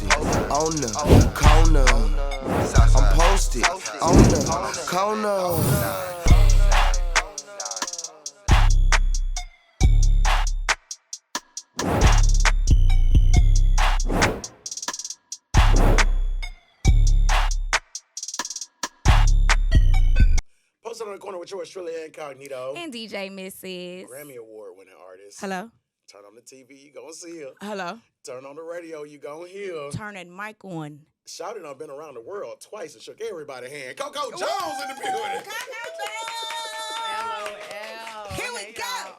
posted on the corner. I'm posted on the corner. Posted on the corner with yours truly, Incognito. And DJ Mrs. Grammy Award-winning artist. Hello. Turn on the TV, you gonna see her. Hello. Turn on the radio, you gonna hear her. Turn that mic on. Shouting, I've been around the world twice and shook everybody's hand. CoCo Jones in the building. LOL. Here we go.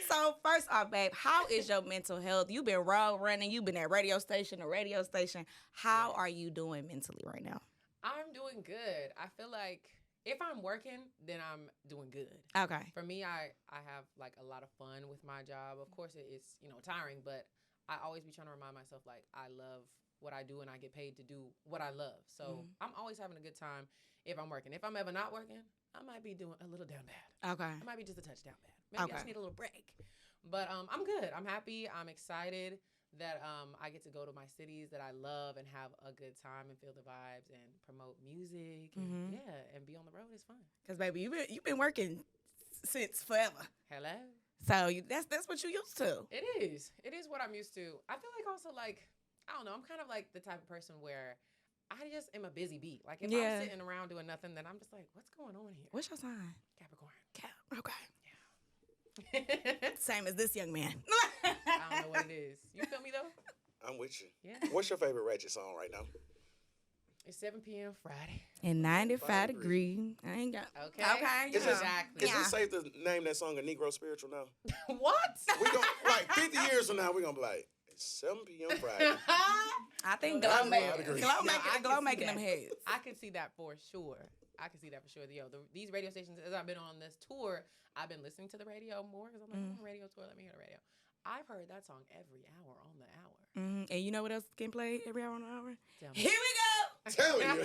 So first off, babe, how is your mental health? You've been road running. You've been at radio station to radio station. How are you doing mentally right now? I'm doing good. I feel like if I'm working, then I'm doing good. Okay. For me, I have like a lot of fun with my job. Of course, it's tiring, but I always be trying to remind myself like I love what I do and I get paid to do what I love. So I'm always having a good time if I'm working. If I'm ever not working, I might be doing a little down bad. Okay. I might be just a touch down bad. Maybe I just need a little break. But I'm good. I'm happy. I'm excited that I get to go to my cities that I love and have a good time and feel the vibes and promote music and and be on the road is fun. Because baby, you've been working since forever. Hello. So that's what you used to. It is what I'm used to. I feel like also like I don't know. I'm kind of like the type of person where I just am a busy bee. Like if I'm sitting around doing nothing, then I'm just like, what's going on here? What's your sign? Capricorn. Okay. Yeah. Same as this young man. I don't know what it is. You feel me though? I'm with you. Yeah. What's your favorite Ratchet song right now? It's 7 p.m. Friday. And 95 degrees. I ain't got. Okay. Okay. Exactly. Is it safe to name that song a Negro spiritual now? What? We gonna like 50 years from now, we're gonna be like, it's 7 p.m. Friday. I think No, Glow I making them heads. I can see that for sure. These radio stations, as I've been on this tour, I've been listening to the radio more because I'm like, I'm on a radio tour, let me hear the radio. I've heard that song every hour on the hour. And you know what else can play every hour on the hour? Tell me. Here we go. Telling you.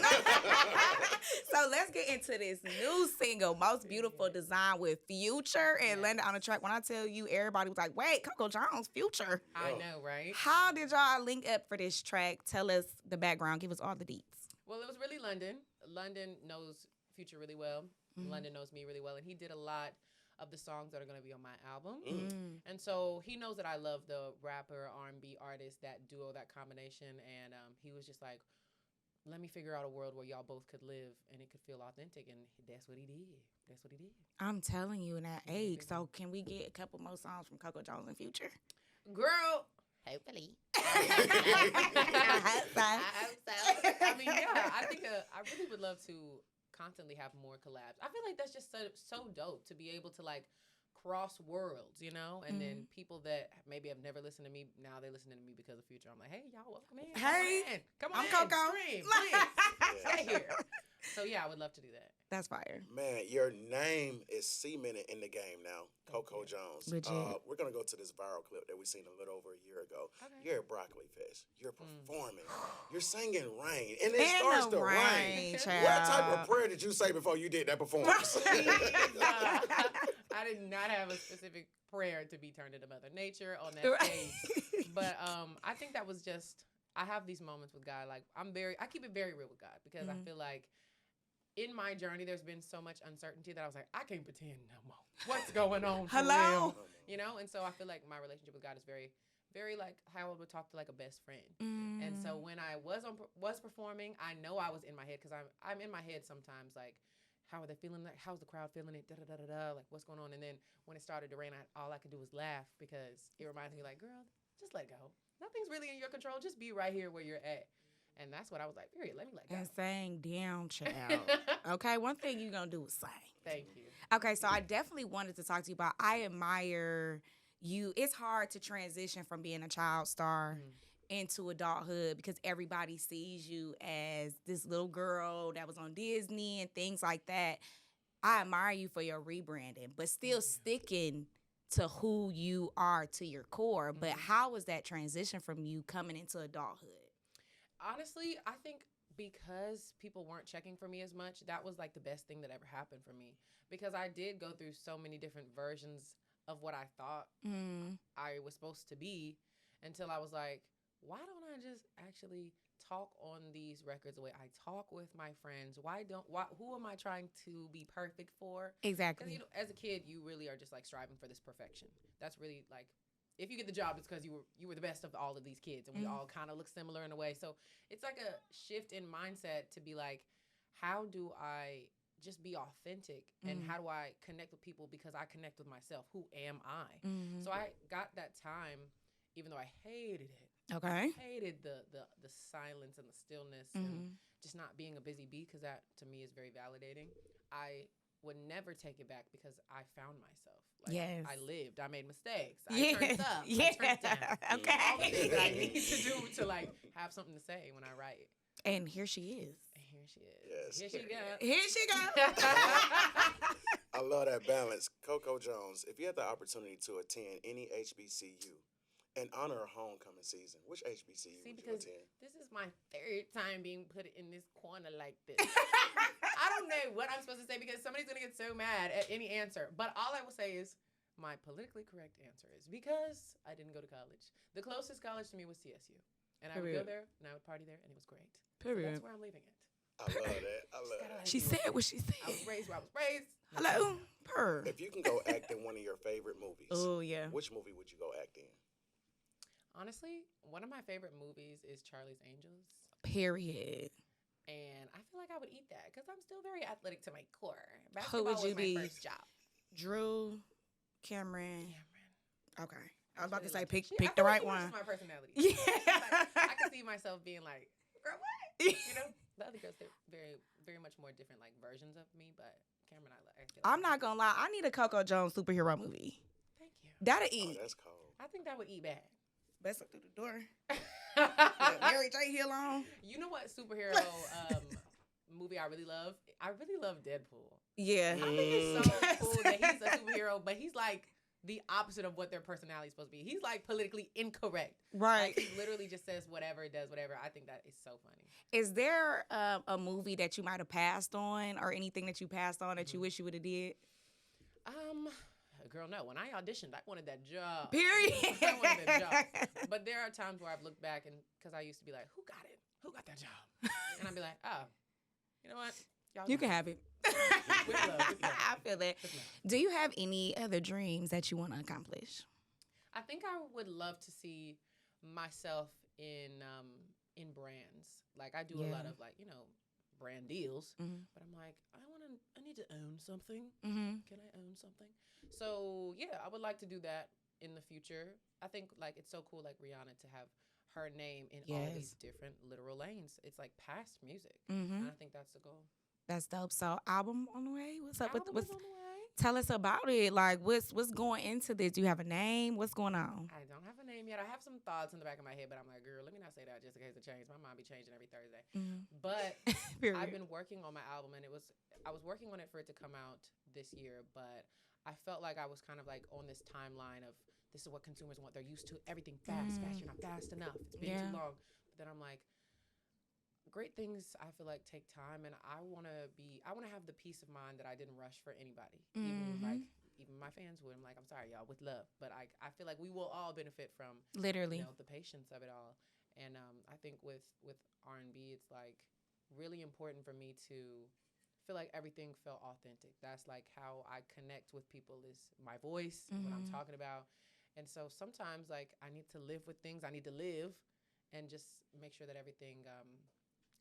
So let's get into this new single, Most Beautiful Design with Future and Linda on the track. When I tell you, everybody was like, wait, CoCo Jones, Future. I know, right? How did y'all link up for this track? Tell us the background. Give us all the deets. Well, it was really London. London knows Future really well. London knows me really well. And he did a lot of the songs that are going to be on my album. And so he knows that I love the rapper, R&B artist, that duo, that combination. And he was just like, let me figure out a world where y'all both could live and it could feel authentic. And that's what he did. I'm telling you, in that ache. So can we get a couple more songs from CoCo Jones and Future? Girl. Hopefully. I hope so. I mean, yeah, I think I really would love to constantly have more collabs. I feel like that's just so dope to be able to like cross worlds, and then people that maybe have never listened to me, now they're listening to me because of Future. I'm like, hey, y'all, welcome in. Hey, come on I'm in. CoCo. Scream, please. Stay here. So yeah, I would love to do that. That's fire. Man, your name is cemented in the game now, CoCo Jones. Legit. We're going to go to this viral clip that we seen a little over a year ago. Okay. You're at Broccoli Fest. You're performing. You're singing Rain. And it starts to rain. What type of prayer did you say before you did that performance? I did not have a specific prayer to be turned into Mother Nature on that stage. But I think that was just, I have these moments with God. Like I keep it very real with God because I feel like in my journey, there's been so much uncertainty that I was like, I can't pretend no more. What's going on? Hello? Real? And so I feel like my relationship with God is very, very like how I would talk to like a best friend. And so when I was performing, I know I was in my head because I'm in my head sometimes like, how are they feeling? Like, how's the crowd feeling it? Like, what's going on? And then when it started to rain, all I could do was laugh because it reminds me like, girl, just let go. Nothing's really in your control. Just be right here where you're at. And that's what I was like, period, let me let go. And sang down, child. Okay, one thing you're going to do is sing. Thank you. Okay, so I definitely wanted to talk to you about, I admire you. It's hard to transition from being a child star into adulthood because everybody sees you as this little girl that was on Disney and things like that. I admire you for your rebranding, but still sticking to who you are to your core. But how was that transition from you coming into adulthood? Honestly, I think because people weren't checking for me as much, that was like the best thing that ever happened for me. Because I did go through so many different versions of what I thought I was supposed to be until I was like, why don't I just actually talk on these records the way I talk with my friends? Who am I trying to be perfect for? Exactly. Because, as a kid, you really are just like striving for this perfection. That's really like, if you get the job, it's because you were the best of all of these kids, and we all kind of look similar in a way. So it's like a shift in mindset to be like, how do I just be authentic, and how do I connect with people because I connect with myself? Who am I? So I got that time, even though I hated it. Okay. Hated the silence and the stillness and just not being a busy bee, because that to me is very validating. I would never take it back because I found myself. Like, yes. I lived. I made mistakes. I turned up. Yeah. I turned down. Okay. All the things that I need to do to like have something to say when I write. And here she is. And here she is. Yes. Here she goes. Here she goes. I love that balance. CoCo Jones, if you had the opportunity to attend any HBCU and honor a homecoming season, which HBCU would you attend? This is my third time being put in this corner like this. I don't know what I'm supposed to say because somebody's going to get so mad at any answer. But all I will say is my politically correct answer is because I didn't go to college. The closest college to me was CSU. And I would go there, and I would party there, and it was great. Period. So that's where I'm leaving it. I love that. I love that. She said what she said. I was raised where I was raised. Hello. Purr. If you can go act in one of your favorite movies, Oh, yeah. which movie would you go act in? Honestly, one of my favorite movies is Charlie's Angels. Period. And I feel like I would eat that because I'm still very athletic to my core. Who would Basketball you was be? my first job. Drew, Cameron. Okay. I was about to say pick I the feel right like one. Just my personality. Yeah. Like, I can see myself being like, girl, what? You know, the other girls, they're very, very much more different, like versions of me. But Cameron, I feel like I'm not gonna lie. I need a CoCo Jones superhero movie. Thank you. That'll Oh, eat. that's cold. I think that would eat bad. Best up through the door. With Mary J. Hill on. You know what superhero movie I really love? I really love Deadpool. Yeah. I think it's so cool that he's a superhero, but he's like the opposite of what their personality is supposed to be. He's like politically incorrect. Right. Like, he literally just says whatever, does whatever. I think that is so funny. Is there a movie that you might have passed on, or anything that you passed on that you wish you would have did? Girl, no. When I auditioned, I wanted that job. Period. I wanted that job. But there are times where I've looked back and because I used to be like, who got it? Who got that job? And I'd be like, oh, you know what? Y'all You got can it. have it. With love, with love. I feel that. With love. Do you have any other dreams that you want to accomplish? I think I would love to see myself in brands. Like I do a lot of like, brand deals. But I'm like, I need to own something. Mm-hmm. Can I own something? So yeah, I would like to do that in the future. I think like it's so cool like Rihanna to have her name in all these different literal lanes. It's like past music. Mm-hmm. And I think that's the goal. That's dope. So album on the way? What's up? Album What's is on the way. tell us about it. Like what's going into this? Do you have a name? What's going on? I don't have a name yet. I have some thoughts in the back of my head, but I'm like, girl, let me not say that just in case it changes. My mind be changing every Thursday. Mm-hmm. But Period. I've been working on my album, and I was working on it for it to come out this year, but I felt like I was kind of like on this timeline of this is what consumers want. They're used to everything fast. You're not fast enough. It's been too long. But then I'm like, great things I feel like take time, and I want to have the peace of mind that I didn't rush for anybody. Even my fans would. I'm like, I'm sorry, y'all, with love. But I feel like we will all benefit from literally the patience of it all. And I think with R&B, it's like really important for me to feel like everything felt authentic. That's like how I connect with people is my voice, what I'm talking about. And so sometimes like I need to live with things. I need to live and just make sure that everything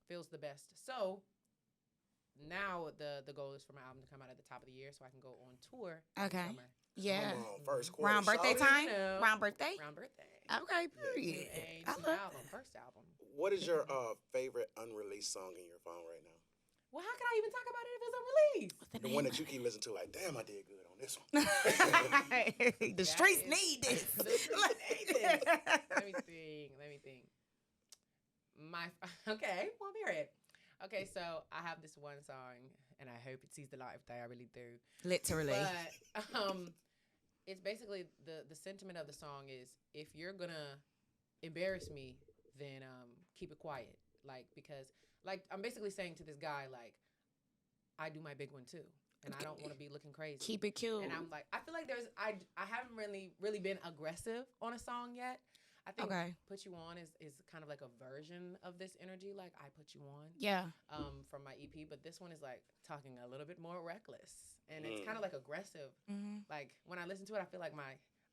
feels the best. So now the goal is for my album to come out at the top of the year so I can go on tour. Okay. Summer. Yeah. Come on, first quarter. Round birthday Shawty. time? You know. Round birthday? Round birthday. Okay, period. Hey, I new love album, first album. What is your favorite unreleased song in your phone right now? Well, how can I even talk about it if it's unreleased? The one that you keep listening to, like, damn, I did good on this one. The streets need this. The streets need this. Let me think. Okay, well, period. Okay, so I have this one song, and I hope it sees the light of day. I really do. Literally. But it's basically the sentiment of the song is if you're gonna embarrass me, then keep it quiet. Like because like I'm basically saying to this guy like I do my big one too, and I don't want to be looking crazy. Keep it cute. And I'm like I feel like I haven't really been aggressive on a song yet. I think Okay. Put You On is kind of like a version of this energy, like I Put You On. Yeah. From my EP, but this one is like talking a little bit more reckless, and it's kind of like aggressive. Like when I listen to it, I feel like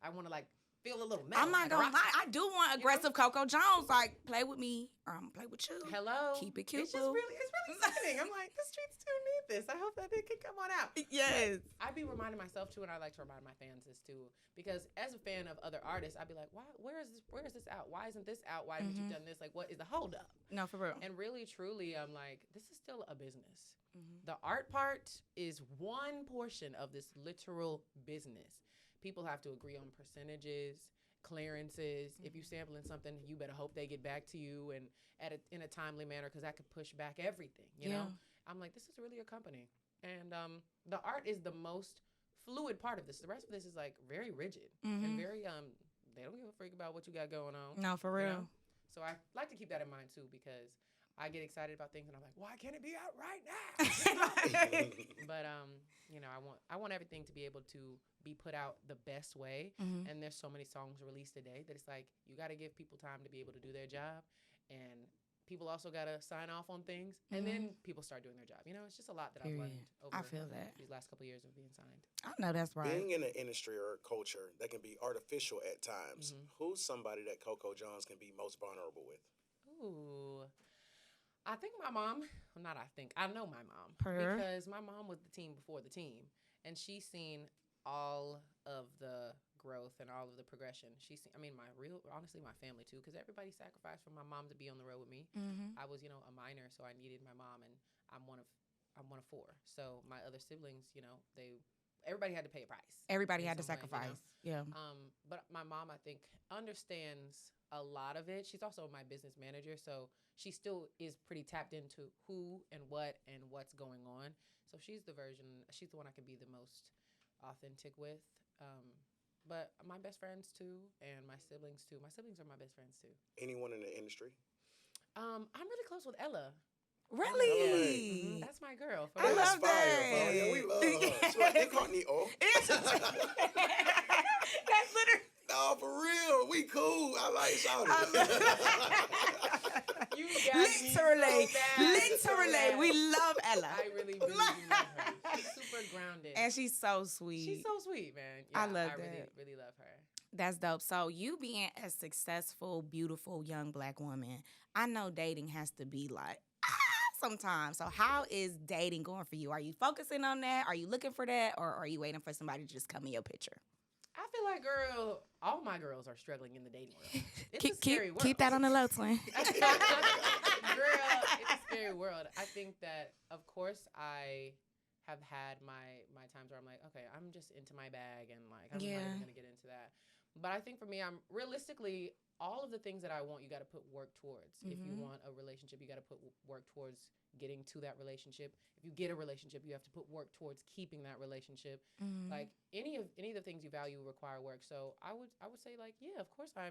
I want to like feel a little metal. I'm not like gonna lie. I do want aggressive CoCo Jones. Like, play with me or I'm gonna play with you. Hello. Keep it cute, It's just boo. really exciting. I'm like, the streets do need this. I hope that it can come on out. Yes. I be reminding myself too, and I like to remind my fans this too, because as a fan of other artists, I'd be like, why? Where is this out? Why isn't this out? Why haven't you done this? Like, what is the holdup? No, for real. And really, truly, I'm like, this is still a business. The art part is one portion of this literal business. People have to agree on percentages, clearances. If you're sampling something, you better hope they get back to you and in a timely manner, because that could push back everything. You know, I'm like, this is really a company, and the art is the most fluid part of this. The rest of this is like very rigid and very They don't give a freak about what you got going on. No, for real. You know? So I like to keep that in mind too, because I get excited about things and I'm like, why can't it be out right now? But you know, I want everything to be able to be put out the best way. And there's so many songs released today that it's like you got to give people time to be able to do their job, and people also got to sign off on things, and then people start doing their job. You know, it's just a lot that I've learned over these last couple of years of being signed. I know that's right. Being in an industry or a culture that can be artificial at times, who's somebody that CoCo Jones can be most vulnerable with? Ooh. I think my mom, I know my mom. Because my mom was the team before the team, and she's seen all of the growth and all of the progression. She's seen, honestly, my family too, because everybody sacrificed for my mom to be on the road with me. I was, a minor, so I needed my mom, and I'm one of four. So my other siblings, everybody had to pay a price. Everybody had to sacrifice. Yeah. But my mom, I think, understands a lot of it. She's also my business manager, so she still is pretty tapped into who and what's going on. So she's the one I can be the most authentic with. But my best friends too, and my siblings too. My siblings are my best friends too. Anyone in the industry? I'm really close with Ella. Really? That's my girl. I love that. Yeah, we love her. She's like Incognito. That's literally. No, for real. We cool. I like Shawty. You Literally. We love Ella. I really love her. She's super grounded. And she's so sweet. She's so sweet, man. Yeah, I love that. Really love her. That's dope. So you being a successful, beautiful, young Black woman, I know dating has to be like, sometimes. So how is dating going for you? Are you focusing on that? Are you looking for that? Or are you waiting for somebody to just come in your picture? I feel like, girl, all my girls are struggling in the dating world. It's a scary world. Keep that on the low, twin. Girl, it's a scary world. I think that, of course, I have had my times where I'm like, okay, I'm just into my bag, and like I'm not even gonna get into that. But I think for me, I'm realistically, all of the things that I want, you got to put work towards. If you want a relationship, you got to put work towards getting to that relationship. If you get a relationship, you have to put work towards keeping that relationship. Like any of the things you value require work. So I would say, like, yeah, of course I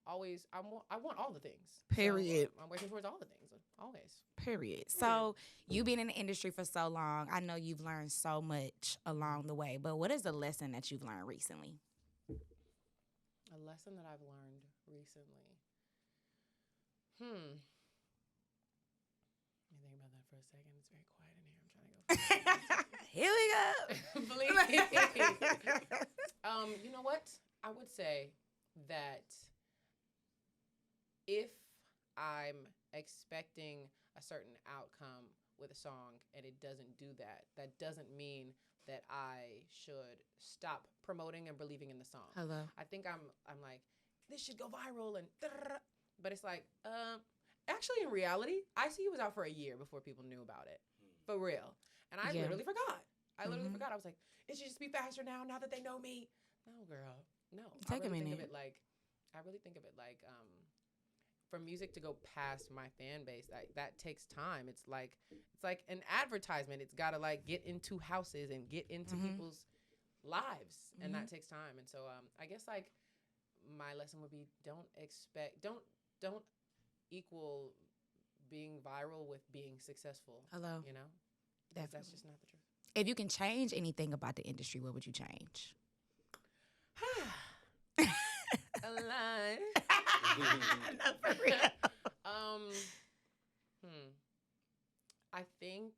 want all the things. Period. So, I'm working towards all the things always. Period. So you've been in the industry for so long. I know you've learned so much along the way. But what is the lesson that you've learned recently? A lesson that I've learned recently. Let me think about that for a second. It's very quiet in here. I'm trying to go. Here we go. Please. You know what? I would say that if I'm expecting a certain outcome with a song and it doesn't do that, that doesn't mean that I should stop promoting and believing in the song. Hello. I think I'm like, this should go viral, but it's like, actually in reality, ICU was out for a year before people knew about it. For real. And I literally forgot. I forgot. I was like, it should just be faster now that they know me. No, girl. No. I really think of it like for music to go past my fan base, that takes time. It's like an advertisement. It's got to like get into houses and get into people's lives, and that takes time. And so I guess like my lesson would be don't equal being viral with being successful. Hello. You know? Definitely. That's just not the truth. If you can change anything about the industry, what would you change? A lie. No, for real. I think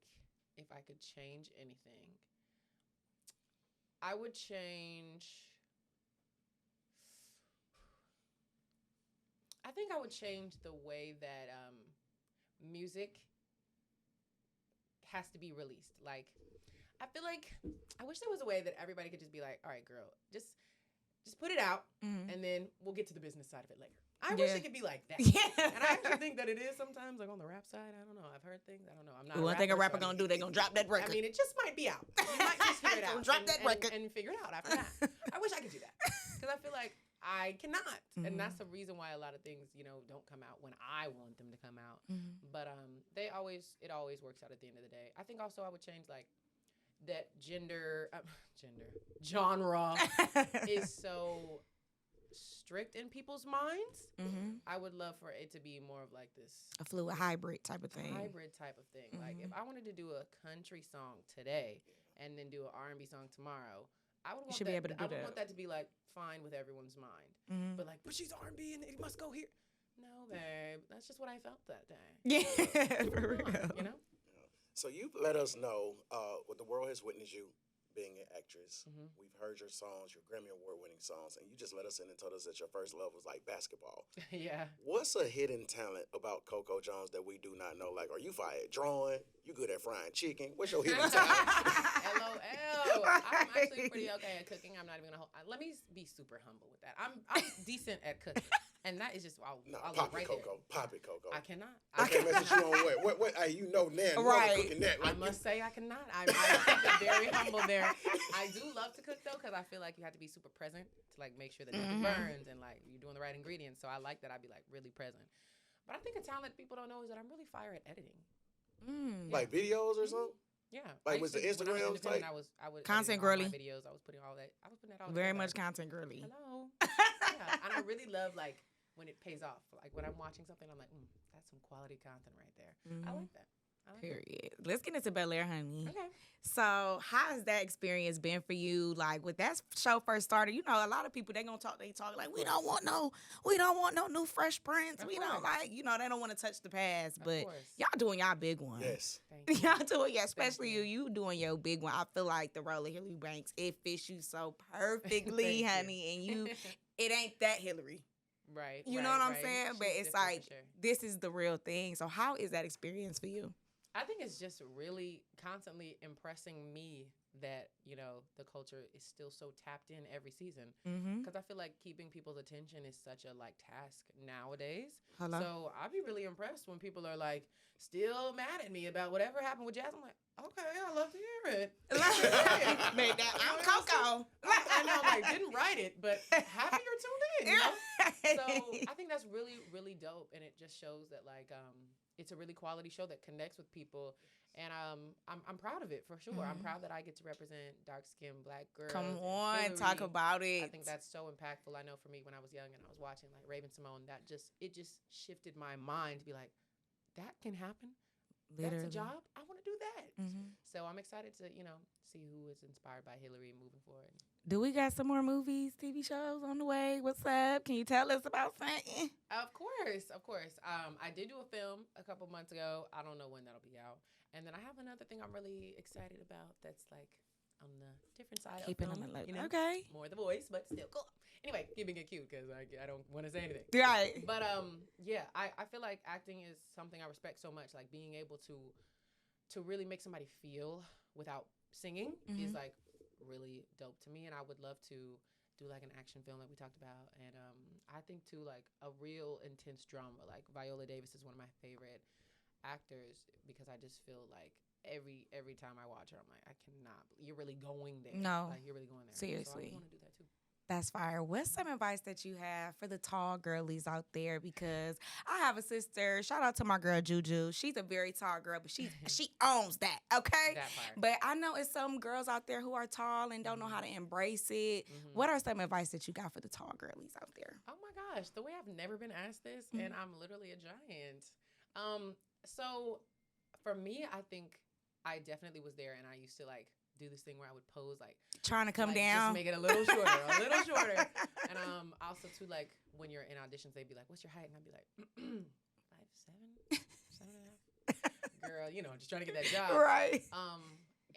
if I could change anything, I would change. I think I would change the way that music has to be released. Like, I feel like I wish there was a way that everybody could just be like, all right, girl, just put it out, and then we'll get to the business side of it later. I wish it could be like that. Yeah. And I actually think that it is sometimes, like on the rap side. I don't know. I've heard things. I don't know. I'm not. One thing a rapper gonna do, they gonna drop that record. I mean, it just might be out. You might just figure it out. Drop that record and figure it out after that. I wish I could do that because I feel like I cannot, and that's the reason why a lot of things, don't come out when I want them to come out. But it always works out at the end of the day. I think also I would change like that genre is so strict in people's minds. I would love for it to be more of like this a fluid hybrid type of thing. Like if I wanted to do a country song today and then do an R&B song tomorrow, I would want want that to be like fine with everyone's mind. But she's R&B and it must go here. No, babe, that's just what I felt that day. Yeah, for real. So you let us know what the world has witnessed you being an actress. We've heard your songs, your Grammy Award-winning songs, and you just let us in and told us that your first love was like basketball. Yeah. What's a hidden talent about CoCo Jones that we do not know? Like, are you fire at drawing? You good at frying chicken? What's your hidden talent? LOL. I'm actually pretty okay at cooking. I'm not even gonna let me be super humble with that. I'm decent at cooking. And that is just I'll pop right it, CoCo. there. Pop it, CoCo. I cannot. I can't message you on what? Hey, you know now. Right. Cooking that. I must say I cannot. I'm very humble there. I do love to cook though, because I feel like you have to be super present to like make sure that nothing burns and like you're doing the right ingredients. So I like that I'd be like really present. But I think a talent people don't know is that I'm really fire at editing. Like videos or something? Yeah. Like was the Instagram type? I would content girly. girly. Videos. I was putting all that. I was putting that all Very together. much content girly. Hello. Yeah. And I really love like when it pays off. Like when I'm watching something, I'm like, that's some quality content right there. I like that. Period. Let's get into Bel Air, honey. Okay. So, how has that experience been for you? Like, when that show first started, a lot of people, they talk like, we don't want no new Fresh Prince. We don't like, they don't want to touch the past. But y'all doing y'all big one. Yes. Y'all doing, especially you doing your big one. I feel like the role of Hillary Banks, it fits you so perfectly, honey. And it ain't that Hillary. Right. You know what I'm saying? She's but it's like, this is the real thing. So how is that experience for you? I think it's just really constantly impressing me that, the culture is still so tapped in every season. Because I feel like keeping people's attention is such a task nowadays. Hello? So I'll be really impressed when people are like still mad at me about whatever happened with Jazz. I'm like, okay, I love to hear it. Made that. I'm CoCo. I know, didn't write it, but happy you're tuned in. So I think that's really, really dope, and it just shows that it's a really quality show that connects with people, and I'm proud of it for sure. I'm proud that I get to represent dark-skinned Black girls. Come on, Hillary. talk about it. I think that's so impactful. I know for me when I was young and I was watching Raven Simone, it just shifted my mind to be like, that can happen. Literally. That's a job. I want to do that. So I'm excited to see who is inspired by Hillary moving forward. Do we got some more movies, TV shows on the way? What's up? Can you tell us about something? Of course. I did do a film a couple months ago. I don't know when that'll be out. And then I have another thing I'm really excited about that's on the different side Keeping of on film. the okay. More The Voice, but still cool. Anyway, keeping it cute because I don't want to say anything. Right. But I feel like acting is something I respect so much. Like being able to really make somebody feel without singing is really dope to me, and I would love to do an action film like we talked about, and I think too a real intense drama. Like Viola Davis is one of my favorite actors because I just feel like every time I watch her, I'm like, I cannot. You're really going there. No, you're really going there. Seriously, so I want to do that too. That's fire. What's some advice that you have for the tall girlies out there? Because I have a sister. Shout out to my girl Juju. She's a very tall girl, but she owns that. Okay. That part. But I know it's some girls out there who are tall and don't know how to embrace it. What are some advice that you got for the tall girlies out there? Oh my gosh, the way I've never been asked this, and I'm literally a giant. So for me, I think I definitely was there, and I used to do this thing where I would pose like Trying to come like, down. just make it a little shorter, a little shorter. And also too, like when you're in auditions, they'd be like, "What's your height?" And I'd be like, 5'7", 7.5". Girl, you know, just trying to get that job. Right.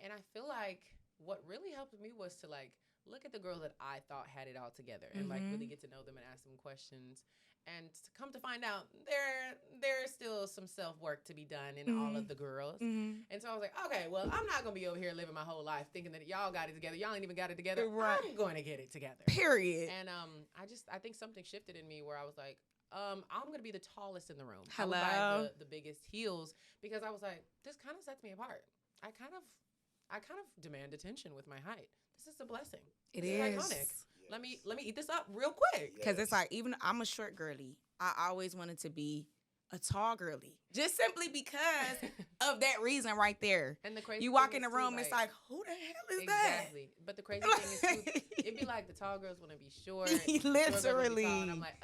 And I feel like what really helped me was to like look at the girls that I thought had it all together and like really get to know them and ask them questions. And to come to find out, there's still some self-work to be done in all of the girls. And so I was like, okay, well, I'm not going to be over here living my whole life thinking that y'all got it together. Y'all ain't even got it together. Right. I'm going to get it together. Period. And I think something shifted in me where I was like, I'm going to be the tallest in the room. Hello. I would buy the biggest heels because I was like, this kind of sets me apart. I kind of demand attention with my height. This is a blessing. It This is. iconic. Yes. Let me eat this up real quick. Because it's like, even I'm a short girly. I always wanted to be a tall girly. Just simply because of that reason right there. And the crazy You walk thing in the is, too, room, it's like, who the hell is that? Exactly. But the crazy thing is, too, it'd be like the tall girls want to be short. Literally. And I'm like,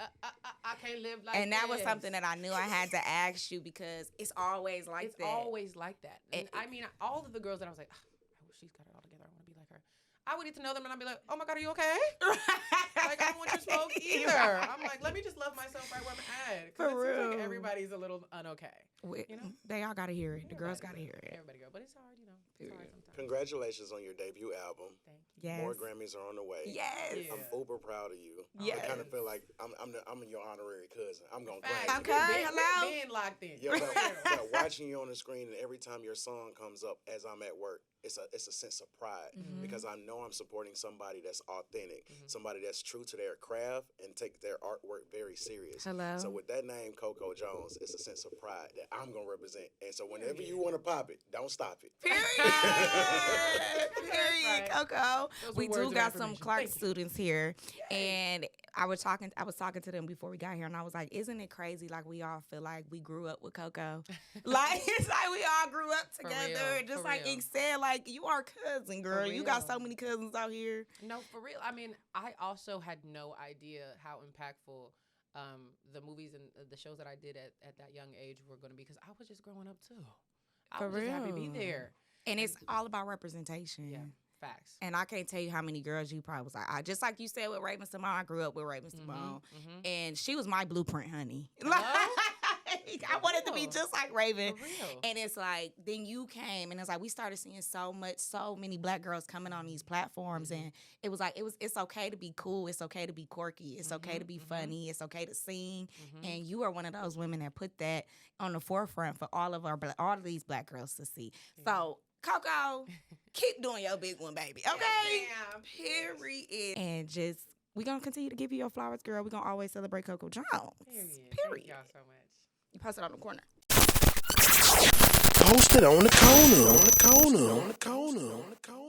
I can't live like And that was this. something that I knew I had to ask you because it's always like It's that. always like that. And I mean, all of the girls that I was like, I wish she's got it all together. I want to be like her. I would get to know them and I'd be like, oh my God, are you okay? Like, I don't want your smoke either. I'm like, let me just love myself right where I'm at. Because it seems like everybody's a little un-okay. You know? They all got to hear it. The girls got to hear it. Everybody go. But it's hard, you know. It's hard sometimes. Congratulations on your debut album. Thank you. Yes. More Grammys are on the way. Yes. Yeah. I'm uber proud of you. Yes. I kind of feel like I'm your honorary cousin. I'm gonna Facts. claim Okay, you. hello. We've been locked in. Yeah, but watching you on the screen and every time your song comes up as I'm at work, it's a sense of pride because I know I'm supporting somebody that's authentic, somebody that's true to their craft and take their artwork very serious. Hello. So with that name, CoCo Jones, it's a sense of pride that I'm gonna represent. And so whenever you want to pop it, don't stop it. Period. Period, Right. Coco. Those We were words do of got some affirmation. Clark Thank you. students here, and I was talking to them before we got here, and I was like, "Isn't it crazy? Like we all feel like we grew up with Coco. Like it's like we all grew up For together. real, Just for like real. Ink said, like you are cousin, girl. You got so real. many cousins out here. No, for real. I mean, I also had no idea how impactful the movies and the shows that I did at that young age were going to be because I was just growing up too. I For was just happy to be real. there. And it's all about representation. Yeah, facts. And I can't tell you how many girls you probably was like, just like you said with Raven Simone, I grew up with Raven Simone. And she was my blueprint, honey. Like, I wanted to be just like Raven. For real. And it's like, then you came and it's like, we started seeing so many black girls coming on these platforms. And it was like, it's okay to be cool. It's okay to be quirky. It's okay to be funny. It's okay to sing. And you are one of those women that put that on the forefront for all of these black girls to see. So, Coco, keep doing your big one, baby. Okay? Yeah. Period. And just, we're going to continue to give you your flowers, girl. We're going to always celebrate CoCo Jones. Period. Period. Thank y'all so much. You post it on the corner. Posted on the corner. On the corner. On the corner. On the corner.